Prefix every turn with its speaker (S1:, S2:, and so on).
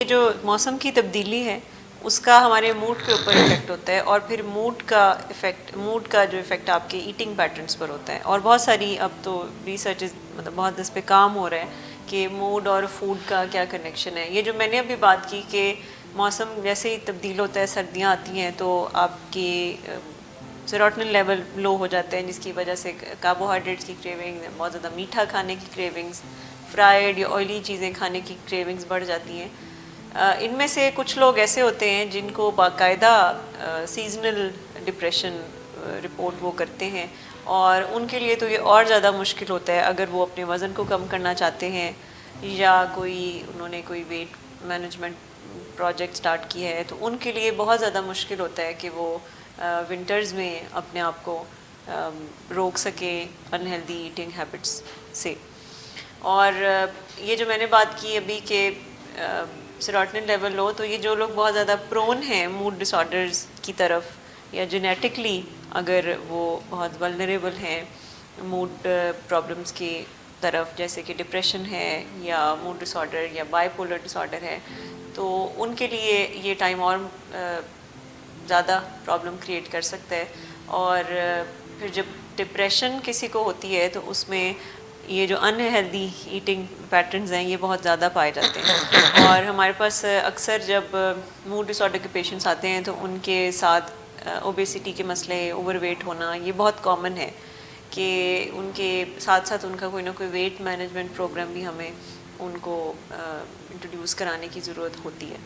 S1: جو موسم کی تبدیلی ہے اس کا ہمارے موڈ کے اوپر افیکٹ ہوتا ہے، اور پھر موڈ کا جو افیکٹ آپ کے ایٹنگ پیٹرنس پر ہوتا ہے. اور بہت ساری اب تو ریسرچز مطلب بہت اس پہ کام ہو رہا ہے کہ موڈ اور فوڈ کا کیا کنیکشن ہے. یہ جو میں نے ابھی بات کی کہ موسم جیسے ہی تبدیل ہوتا ہے، سردیاں آتی ہیں تو آپ کی سیروٹونن لیول لو ہو جاتے ہیں، جس کی وجہ سے کاربوہائیڈریٹس کی کریونگ، بہت زیادہ میٹھا کھانے کی کریونگز، فرائیڈ یا آئلی چیزیں کھانے کی کریونگز بڑھ جاتی ہیں. ان میں سے کچھ لوگ ایسے ہوتے ہیں جن کو باقاعدہ سیزنل ڈپریشن رپورٹ وہ کرتے ہیں، اور ان کے لیے تو یہ اور زیادہ مشکل ہوتا ہے اگر وہ اپنے وزن کو کم کرنا چاہتے ہیں یا انہوں نے کوئی ویٹ مینجمنٹ پروجیکٹ سٹارٹ کیا ہے، تو ان کے لیے بہت زیادہ مشکل ہوتا ہے کہ وہ ونٹرز میں اپنے آپ کو روک سکے انہیلدی ایٹنگ ہیبٹس سے. اور یہ جو میں نے بات کی ابھی کہ سیروٹونن لیول لو، تو یہ جو لوگ بہت زیادہ پرون ہیں موڈ ڈس آرڈرز کی طرف، یا جینیٹکلی اگر وہ بہت ولنریبل ہیں موڈ پرابلمس کی طرف، جیسے کہ ڈپریشن ہے یا موڈ ڈس آرڈر یا بائی پولر ڈس آرڈر ہے، تو ان کے لیے یہ ٹائم اور زیادہ پرابلم کریٹ کر سکتا ہے. اور پھر جب ڈپریشن کسی کو ہوتی ہے تو اس میں یہ جو ان ہیلدی ایٹنگ پیٹرنز ہیں یہ بہت زیادہ پائے جاتے ہیں. اور ہمارے پاس اکثر جب موڈ ڈس آرڈر کے پیشنٹس آتے ہیں تو ان کے ساتھ اوبیسٹی کے مسئلے، اوور ویٹ ہونا، یہ بہت کامن ہے کہ ان کے ساتھ ساتھ ان کا کوئی نہ کوئی ویٹ مینجمنٹ پروگرام بھی ہمیں ان کو انٹروڈیوس کرانے کی ضرورت ہوتی ہے.